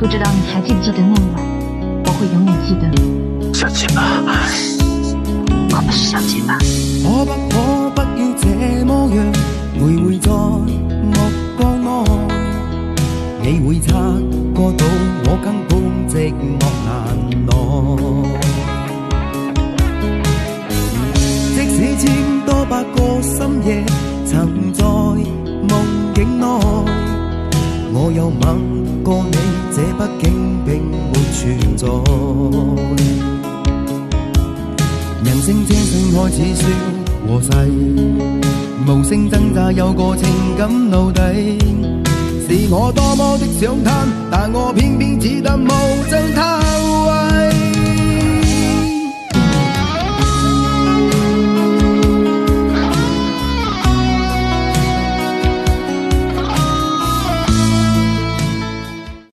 不知道你还记不记得那一晚？我会永遠記得。小結巴，我不是小結巴。可不要這麼樣，徘徊在目光內，你會察覺到我根本寂寞難耐。即使千多百個深夜，曾在夢境內，我有吻過你，這畢竟並沒存在。人生這聲開始說和諧，無聲掙扎有個情感奴隸，是我多麼的想貪，但我偏偏只得無爭他。